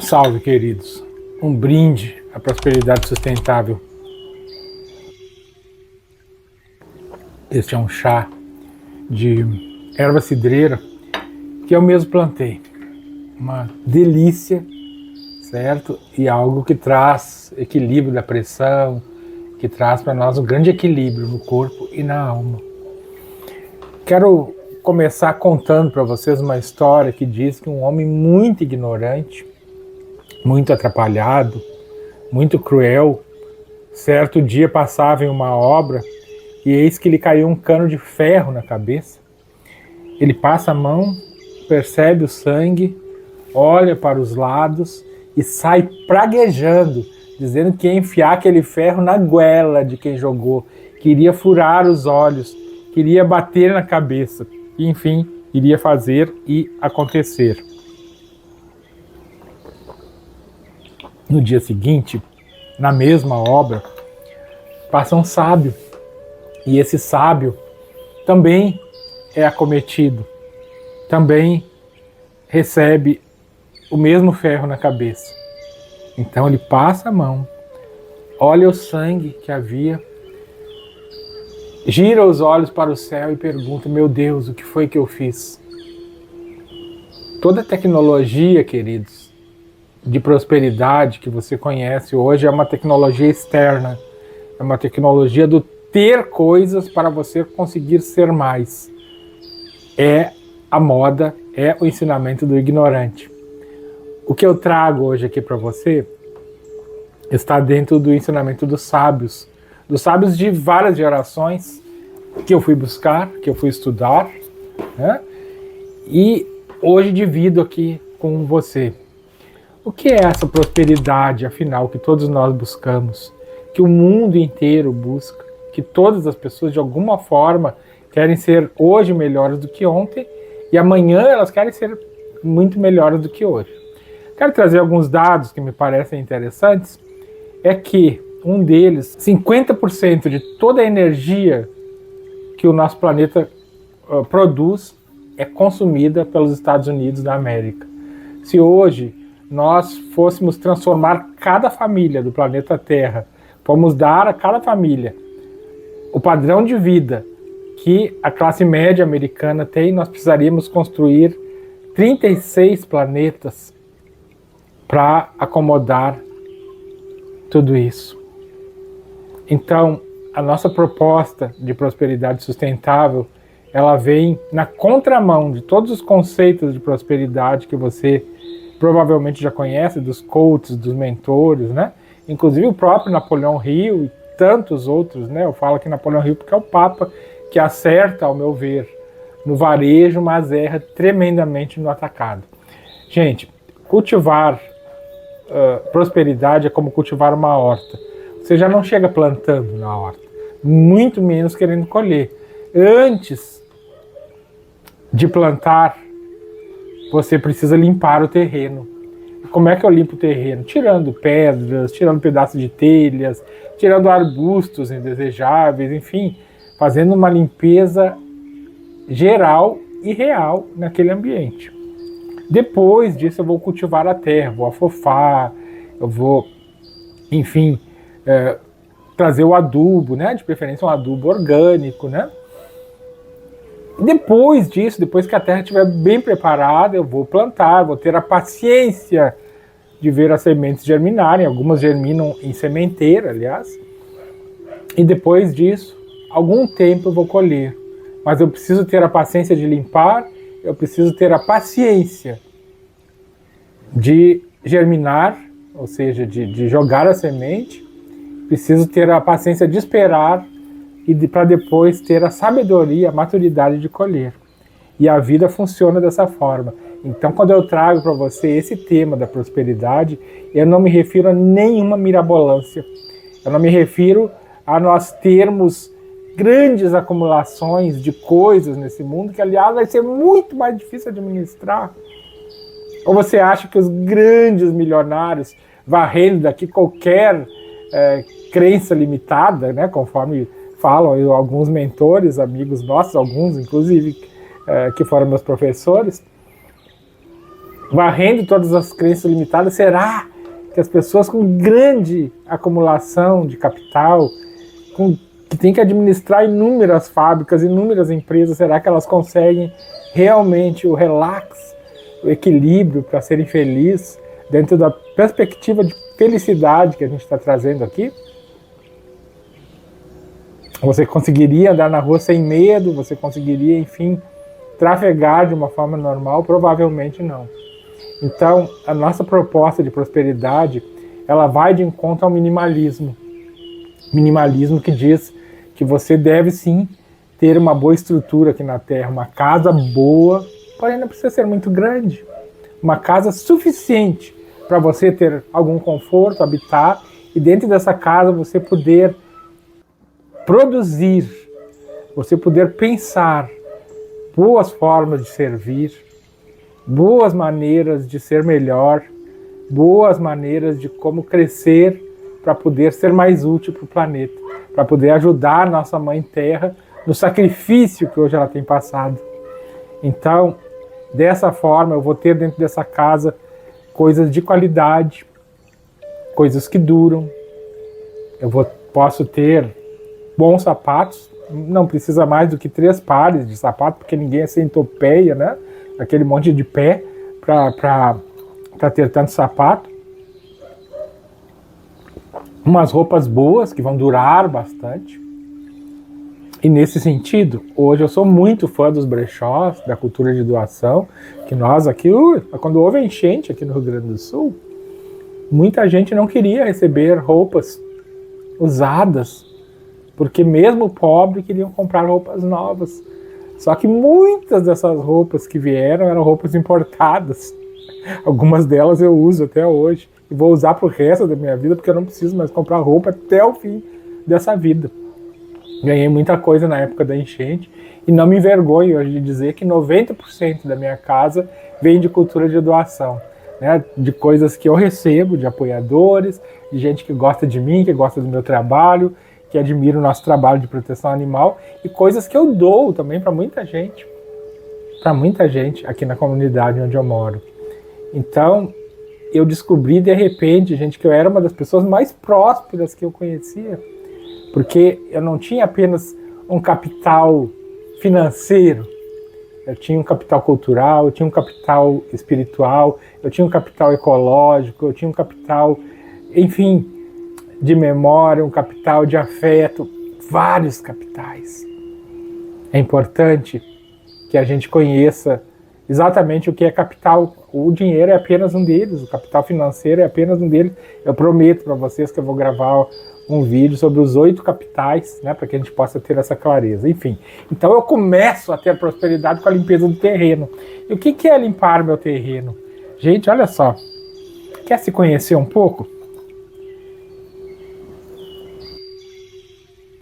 Salve, queridos. Um brinde à prosperidade sustentável. Este é um chá de erva cidreira que eu mesmo plantei. Uma delícia, certo? E algo que traz equilíbrio da pressão, que traz para nós um grande equilíbrio no corpo e na alma. Quero começar contando para vocês uma história que diz que um homem muito ignorante, muito atrapalhado, muito cruel, certo dia passava em uma obra e eis que lhe caiu um cano de ferro na cabeça. Ele passa a mão, percebe o sangue, olha para os lados e sai praguejando, dizendo que ia enfiar aquele ferro na goela de quem jogou, queria furar os olhos, queria bater na cabeça, e, enfim, iria fazer e acontecer. No dia seguinte, na mesma obra, passa um sábio, e esse sábio também é acometido, também recebe o mesmo ferro na cabeça. Então ele passa a mão, olha o sangue que havia, gira os olhos para o céu e pergunta: meu Deus, o que foi que eu fiz? Toda a tecnologia, queridos, de prosperidade que você conhece hoje é uma tecnologia externa, é uma tecnologia do ter coisas para você conseguir ser mais. É a moda, é o ensinamento do ignorante. O que eu trago hoje aqui para você está dentro do ensinamento dos sábios de várias gerações que eu fui buscar, que eu fui estudar, né? E hoje divido aqui com você. O que é essa prosperidade, afinal, que todos nós buscamos, que o mundo inteiro busca, que todas as pessoas de alguma forma querem ser hoje melhores do que ontem e amanhã elas querem ser muito melhores do que hoje? Quero trazer alguns dados que me parecem interessantes. É que um deles, 50% de toda a energia que o nosso planeta produz é consumida pelos Estados Unidos da América. Se hoje nós fôssemos transformar cada família do planeta Terra, fôssemos dar a cada família o padrão de vida que a classe média americana tem, nós precisaríamos construir 36 planetas para acomodar tudo isso. Então, a nossa proposta de prosperidade sustentável, ela vem na contramão de todos os conceitos de prosperidade que você provavelmente já conhece, dos coaches, dos mentores, né? Inclusive o próprio Napoleão Hill e tantos outros, né? Eu falo aqui Napoleão Hill porque é o Papa que acerta, ao meu ver, no varejo, mas erra tremendamente no atacado. Gente, cultivar prosperidade é como cultivar uma horta. Você já não chega plantando na horta, muito menos querendo colher. Antes de plantar, você precisa limpar o terreno. Como é que eu limpo o terreno? Tirando pedras, tirando pedaços de telhas, tirando arbustos indesejáveis, enfim, fazendo uma limpeza geral e real naquele ambiente. Depois disso eu vou cultivar a terra, vou afofar, eu vou, enfim, trazer o adubo, né? De preferência um adubo orgânico, né? Depois disso, depois que a terra estiver bem preparada, eu vou plantar, vou ter a paciência de ver as sementes germinarem. Algumas germinam em sementeira, aliás. E depois disso, algum tempo eu vou colher. Mas eu preciso ter a paciência de limpar, eu preciso ter a paciência de germinar, ou seja, de jogar a semente, preciso ter a paciência de esperar e para depois ter a sabedoria, a maturidade de colher. E a vida funciona dessa forma. Então, quando eu trago para você esse tema da prosperidade, eu não me refiro a nenhuma mirabolância. Eu não me refiro a nós termos grandes acumulações de coisas nesse mundo, que, aliás, vai ser muito mais difícil administrar. Ou você acha que os grandes milionários, varrendo daqui qualquer crença limitada, né, conforme falam alguns mentores, amigos nossos, alguns inclusive que foram meus professores, varrendo todas as crenças limitadas, será que as pessoas com grande acumulação de capital, que tem que administrar inúmeras fábricas, inúmeras empresas, será que elas conseguem realmente o relax, o equilíbrio para serem felizes dentro da perspectiva de felicidade que a gente está trazendo aqui? Você conseguiria andar na rua sem medo? Você conseguiria, enfim, trafegar de uma forma normal? Provavelmente não. Então, a nossa proposta de prosperidade, ela vai de encontro ao minimalismo. Minimalismo que diz que você deve sim ter uma boa estrutura aqui na Terra, uma casa boa, porém não precisa ser muito grande. Uma casa suficiente para você ter algum conforto, habitar, e dentro dessa casa você poder produzir, você poder pensar boas formas de servir, boas maneiras de ser melhor, boas maneiras de como crescer para poder ser mais útil para o planeta, para poder ajudar a nossa Mãe Terra no sacrifício que hoje ela tem passado. Então, dessa forma, eu vou ter dentro dessa casa coisas de qualidade, coisas que duram. Posso ter bons sapatos, não precisa mais do que 3 pares de sapato, porque ninguém é centopeia, né? Aquele monte de pé para ter tanto sapato. Umas roupas boas que vão durar bastante. E nesse sentido, hoje eu sou muito fã dos brechós, da cultura de doação, que nós aqui, quando houve a enchente aqui no Rio Grande do Sul, muita gente não queria receber roupas usadas, porque mesmo pobre queriam comprar roupas novas. Só que muitas dessas roupas que vieram eram roupas importadas. Algumas delas eu uso até hoje. E vou usar para o resto da minha vida, porque eu não preciso mais comprar roupa até o fim dessa vida. Ganhei muita coisa na época da enchente. E não me envergonho hoje de dizer que 90% da minha casa vem de cultura de doação. Né? De coisas que eu recebo, de apoiadores, de gente que gosta de mim, que gosta do meu trabalho, que admira o nosso trabalho de proteção animal, e coisas que eu dou também para muita gente aqui na comunidade onde eu moro. Então, eu descobri de repente, gente, que eu era uma das pessoas mais prósperas que eu conhecia, porque eu não tinha apenas um capital financeiro, eu tinha um capital cultural, eu tinha um capital espiritual, eu tinha um capital ecológico, eu tinha um capital, enfim, de memória, um capital de afeto, vários capitais. É importante que a gente conheça exatamente o que é capital. O dinheiro é apenas um deles, o capital financeiro é apenas um deles. Eu prometo para vocês que eu vou gravar um vídeo sobre os 8 capitais, né, para que a gente possa ter essa clareza. Enfim, então eu começo a ter prosperidade com a limpeza do terreno. E o que é limpar meu terreno? Gente, olha só, quer se conhecer um pouco?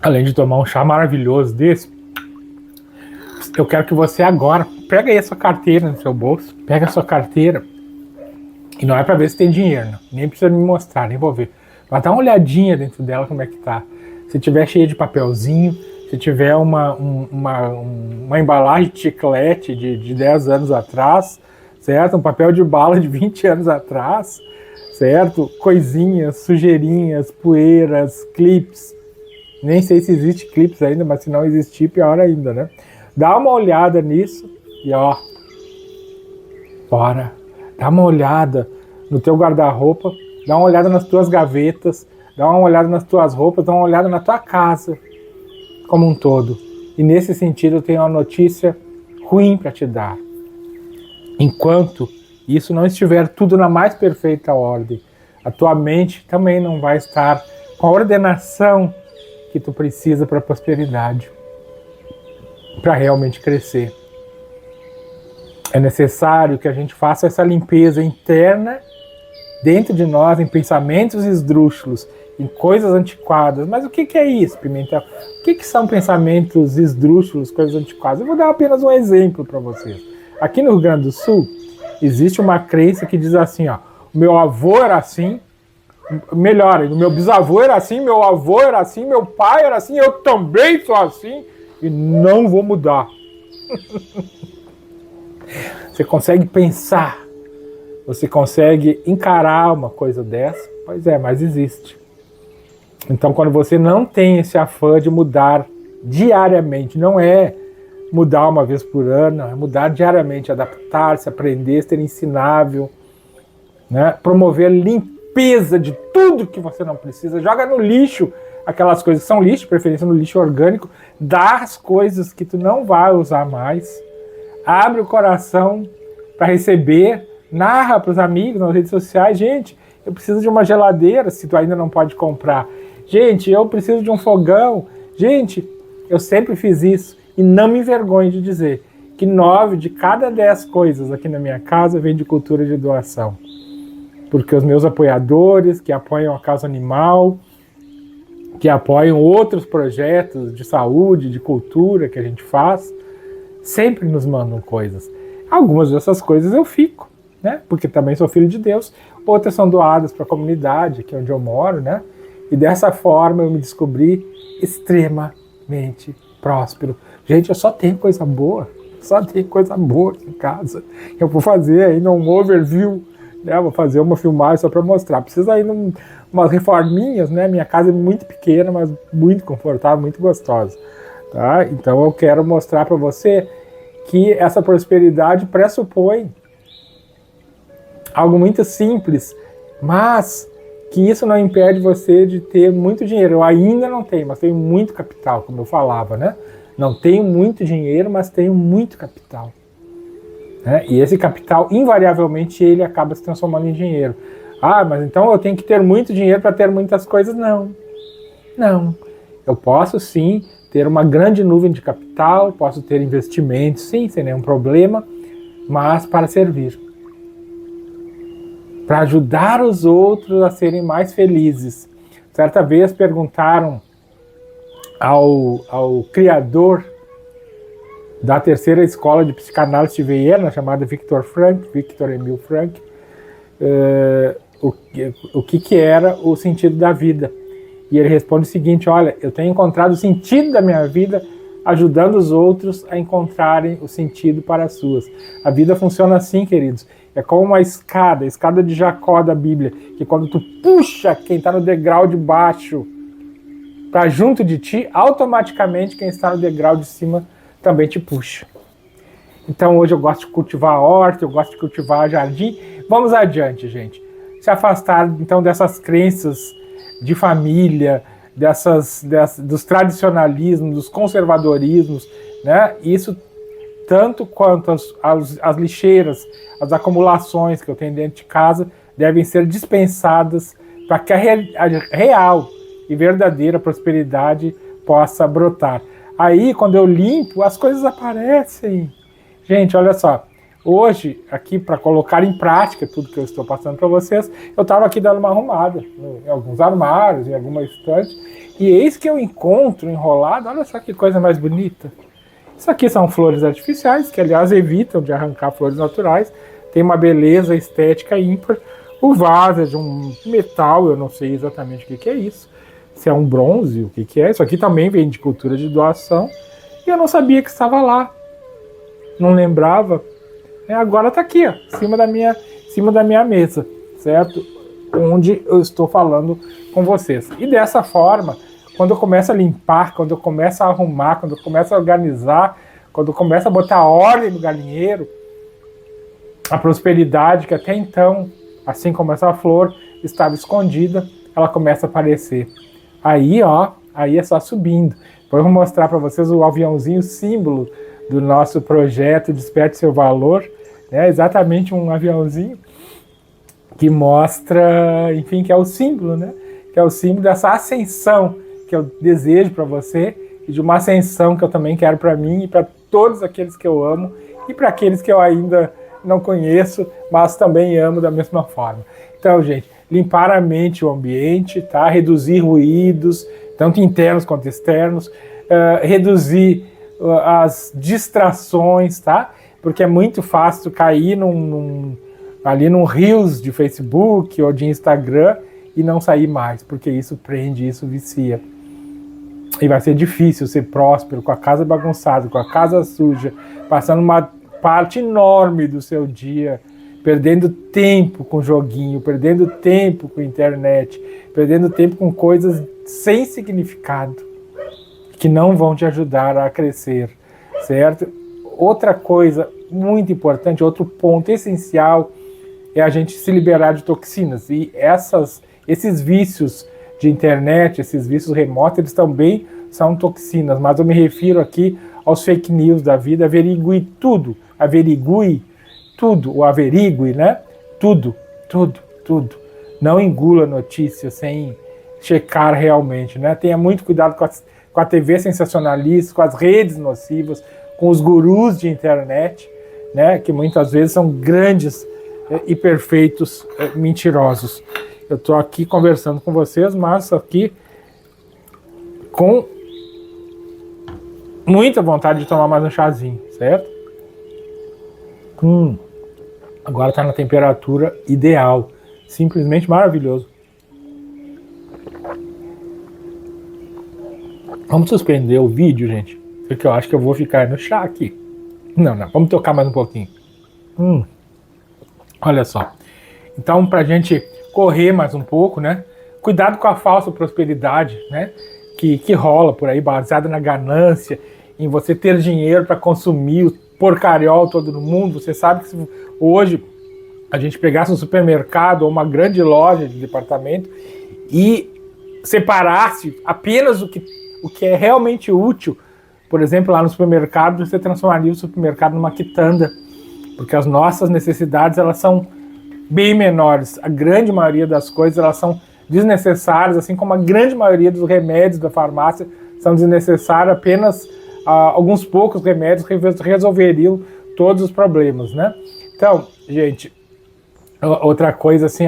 Além de tomar um chá maravilhoso desse, eu quero que você agora, pega aí a sua carteira no seu bolso, pega a sua carteira, e não é para ver se tem dinheiro, não. Nem precisa me mostrar, nem vou ver. Vai dar uma olhadinha dentro dela como é que tá. Se tiver cheia de papelzinho, se tiver uma embalagem de chiclete de 10 anos atrás, certo? Um papel de bala de 20 anos atrás, certo? Coisinhas, sujeirinhas, poeiras, clips. Nem sei se existe clips ainda, mas se não existir, pior ainda, né? Dá uma olhada nisso e ó, bora. Dá uma olhada no teu guarda-roupa, dá uma olhada nas tuas gavetas, dá uma olhada nas tuas roupas, dá uma olhada na tua casa como um todo. E nesse sentido eu tenho uma notícia ruim para te dar. Enquanto isso não estiver tudo na mais perfeita ordem, a tua mente também não vai estar com a ordenação que tu precisa para a prosperidade, para realmente crescer. É necessário que a gente faça essa limpeza interna dentro de nós, em pensamentos esdrúxulos, em coisas antiquadas. Mas o que é isso, Pimentel? O que são pensamentos esdrúxulos, coisas antiquadas? Eu vou dar apenas um exemplo para vocês. Aqui no Rio Grande do Sul, existe uma crença que diz assim, ó, meu avô era assim, melhor, o meu bisavô era assim, meu avô era assim, meu pai era assim, eu também sou assim e não vou mudar. Você consegue pensar Você consegue encarar uma coisa dessa? Pois é, mas existe. Então, quando você não tem esse afã de mudar diariamente, não é mudar uma vez por ano, é mudar diariamente, adaptar-se, aprender, ser ensinável, né? Promover limpeza de tudo que você não precisa, joga no lixo aquelas coisas que são lixo, preferência no lixo orgânico, dá as coisas que tu não vai usar mais, abre o coração para receber, narra para os amigos nas redes sociais, gente, eu preciso de uma geladeira, se tu ainda não pode comprar, gente, eu preciso de um fogão, gente, eu sempre fiz isso e não me envergonho de dizer que 9 de cada 10 coisas aqui na minha casa vem de cultura de doação, porque os meus apoiadores que apoiam a causa animal, que apoiam outros projetos de saúde, de cultura que a gente faz, sempre nos mandam coisas. Algumas dessas coisas eu fico, né? Porque também sou filho de Deus. Outras são doadas para a comunidade, que é onde eu moro, né? E dessa forma eu me descobri extremamente próspero. Gente, eu só tenho coisa boa. Só tenho coisa boa aqui em casa. Eu vou fazer ainda um overview, né? Vou fazer uma filmagem só para mostrar. Precisa ainda umas reforminhas, né? Minha casa é muito pequena, mas muito confortável, muito gostosa. Tá? Então eu quero mostrar para você que essa prosperidade pressupõe algo muito simples, mas que isso não impede você de ter muito dinheiro. Eu ainda não tenho, mas tenho muito capital, como eu falava, né? Não tenho muito dinheiro, mas tenho muito capital. Né? E esse capital, invariavelmente, ele acaba se transformando em dinheiro. Ah, mas então eu tenho que ter muito dinheiro para ter muitas coisas? Não. Não. Eu posso sim ter uma grande nuvem de capital, posso ter investimentos, sim, sem nenhum problema, mas para servir. Para ajudar os outros a serem mais felizes. Certa vez perguntaram ao criador da terceira escola de psicanálise de Viena, chamada Viktor Emil Frankl, o que era o sentido da vida. E ele responde o seguinte: olha, eu tenho encontrado o sentido da minha vida ajudando os outros a encontrarem o sentido para as suas. A vida funciona assim, queridos. É como uma escada, a escada de Jacó da Bíblia, que quando tu puxa quem está no degrau de baixo para junto de ti, automaticamente quem está no degrau de cima também te puxa. Então hoje eu gosto de cultivar horta, eu gosto de cultivar jardim. Vamos adiante, gente. Se afastar então dessas crenças de família, dos tradicionalismos, dos conservadorismos, né? Isso tanto quanto as lixeiras, as acumulações que eu tenho dentro de casa devem ser dispensadas para que a real e verdadeira prosperidade possa brotar. Aí, quando eu limpo, as coisas aparecem. Gente, olha só. Hoje, aqui, para colocar em prática tudo que eu estou passando para vocês, eu estava aqui dando uma arrumada em alguns armários, em alguma estante, e eis que eu encontro enrolado, olha só que coisa mais bonita. Isso aqui são flores artificiais, que aliás evitam de arrancar flores naturais, tem uma beleza estética ímpar. O vaso é de um metal, eu não sei exatamente o que é isso, se é um bronze, o que é. Isso aqui também vem de cultura de doação, e eu não sabia que estava lá, não lembrava. Agora está aqui, ó, em cima da minha mesa, certo? Onde eu estou falando com vocês. E dessa forma, quando eu começo a limpar, quando eu começo a arrumar, quando eu começo a organizar, quando eu começo a botar ordem no galinheiro, a prosperidade que até então, assim como essa flor, estava escondida, ela começa a aparecer. Aí é só subindo. Depois eu vou mostrar para vocês o aviãozinho símbolo do nosso projeto Desperte Seu Valor. É exatamente um aviãozinho que mostra, enfim, que é o símbolo, né? Que é o símbolo dessa ascensão que eu desejo para você e de uma ascensão que eu também quero para mim e para todos aqueles que eu amo e para aqueles que eu ainda não conheço, mas também amo da mesma forma. Então, gente, limpar a mente e o ambiente, tá? Reduzir ruídos, tanto internos quanto externos, reduzir as distrações, tá? Porque é muito fácil cair ali num Reels de Facebook ou de Instagram e não sair mais, porque isso prende, isso vicia. E vai ser difícil ser próspero com a casa bagunçada, com a casa suja, passando uma parte enorme do seu dia perdendo tempo com joguinho, perdendo tempo com internet, perdendo tempo com coisas sem significado, que não vão te ajudar a crescer, certo? Outra coisa muito importante, outro ponto essencial, é a gente se liberar de toxinas. E esses vícios de internet, esses vícios remotos, eles também são toxinas, mas eu me refiro aqui aos fake news da vida. Averigue tudo, o averigue, né? Tudo. Não engula notícias sem checar realmente, né? Tenha muito cuidado com a TV sensacionalista, com as redes nocivas, com os gurus de internet, né? Que muitas vezes são grandes e perfeitos mentirosos. Eu estou aqui conversando com vocês, mas aqui com muita vontade de tomar mais um chazinho, certo? Agora está na temperatura ideal, simplesmente maravilhoso. Vamos suspender o vídeo, gente, porque eu acho que eu vou ficar no chá aqui. Não, vamos tocar mais um pouquinho. Olha só. Então, para a gente correr mais um pouco, né? Cuidado com a falsa prosperidade, né? Que rola por aí, baseada na ganância, em você ter dinheiro para consumir o porcariol todo no mundo. Você sabe que se hoje a gente pegasse um supermercado ou uma grande loja de departamento e separasse apenas o que é realmente útil, por exemplo, lá no supermercado, você transformaria o supermercado numa quitanda, porque as nossas necessidades, elas são bem menores. A grande maioria das coisas, elas são desnecessárias, assim como a grande maioria dos remédios da farmácia são desnecessários. Apenas alguns poucos remédios resolveriam todos os problemas, né? Então, gente, outra coisa assim,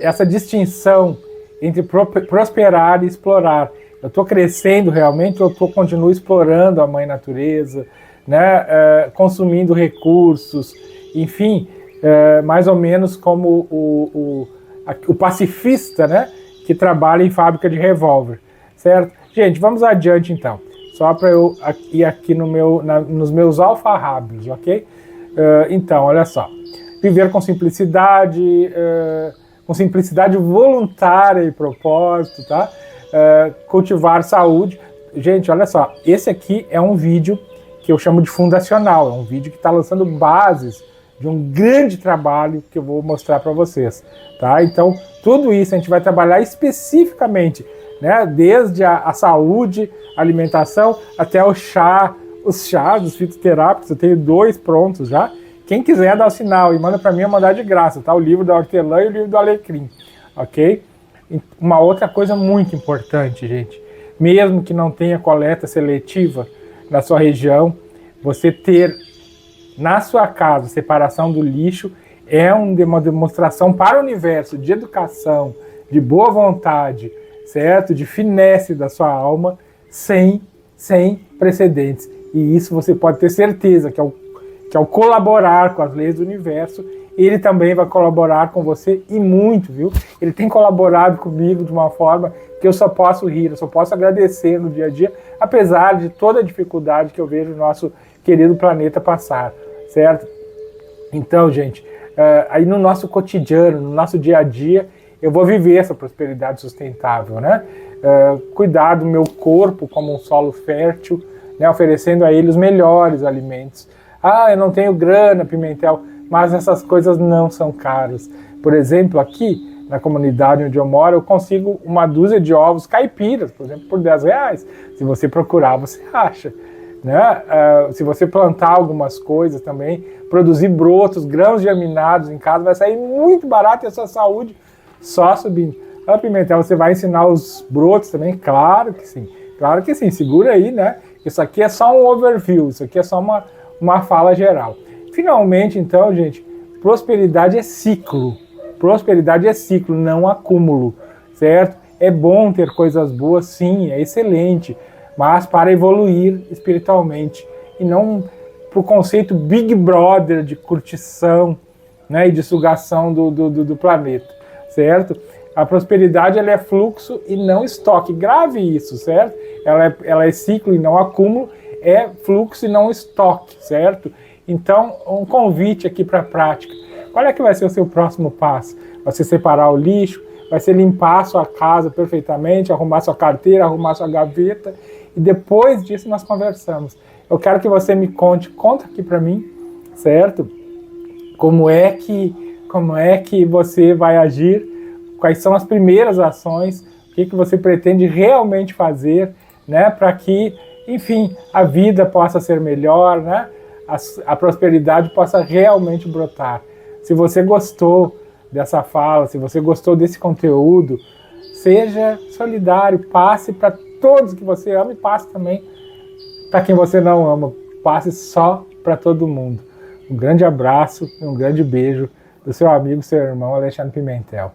essa distinção entre prosperar e explorar. Eu estou crescendo realmente, ou continuo explorando a mãe natureza, né? Consumindo recursos, enfim, mais ou menos como o pacifista, né? Que trabalha em fábrica de revólver, certo? Gente, vamos adiante então, só para eu ir aqui nos meus alfarrábios, ok? Então, olha só, viver com simplicidade voluntária e propósito, tá? Cultivar saúde. Gente, olha só, esse aqui é um vídeo que eu chamo de fundacional, é um vídeo que está lançando bases de um grande trabalho que eu vou mostrar para vocês, tá? Então, tudo isso a gente vai trabalhar especificamente, né? Desde a saúde, alimentação, até os chás, os fitoterápicos. Eu tenho 2 prontos já. Quem quiser dá o sinal e manda para mim, eu mandar de graça, tá? O livro da hortelã e o livro do alecrim, ok? Uma outra coisa muito importante, gente, mesmo que não tenha coleta seletiva na sua região, você ter na sua casa separação do lixo é uma demonstração para o universo de educação, de boa vontade, certo? De finesse da sua alma, sem precedentes. E isso você pode ter certeza que ao colaborar com as leis do universo, ele também vai colaborar com você, e muito, viu? Ele tem colaborado comigo de uma forma que eu só posso rir, eu só posso agradecer no dia a dia, apesar de toda a dificuldade que eu vejo o nosso querido planeta passar, certo? Então, gente, aí no nosso cotidiano, no nosso dia a dia, eu vou viver essa prosperidade sustentável, né? Cuidar do meu corpo como um solo fértil, né? Oferecendo a ele os melhores alimentos. Eu não tenho grana, Pimentel, mas essas coisas não são caras. Por exemplo, aqui na comunidade onde eu moro, eu consigo uma dúzia de ovos caipiras, por exemplo, por R$10. Se você procurar, você acha, né? Se você plantar algumas coisas também, produzir brotos, grãos germinados em casa, vai sair muito barato e a sua saúde só subindo. Pimentel, você vai ensinar os brotos também? Claro que sim, segura aí, né? Isso aqui é só um overview, isso aqui é só uma fala geral. Finalmente, então, gente, prosperidade é ciclo. Prosperidade é ciclo, não acúmulo, certo? É bom ter coisas boas, sim, é excelente, mas para evoluir espiritualmente e não para o conceito Big Brother de curtição, né, e de sugação do planeta, certo? A prosperidade, ela é fluxo e não estoque. Grave isso, certo? Ela é ciclo e não acúmulo, é fluxo e não estoque, certo? Então, um convite aqui para a prática. Qual é que vai ser o seu próximo passo? Vai ser separar o lixo? Vai ser limpar a sua casa perfeitamente, arrumar sua carteira, arrumar sua gaveta? E depois disso nós conversamos. Eu quero que você me conta aqui para mim, certo? Como é que você vai agir? Quais são as primeiras ações? O que você pretende realmente fazer, né? Para que, enfim, a vida possa ser melhor, né? A prosperidade possa realmente brotar. Se você gostou dessa fala, se você gostou desse conteúdo, seja solidário, passe para todos que você ama e passe também para quem você não ama. Passe só para todo mundo. Um grande abraço e um grande beijo do seu amigo, seu irmão Alexandre Pimentel.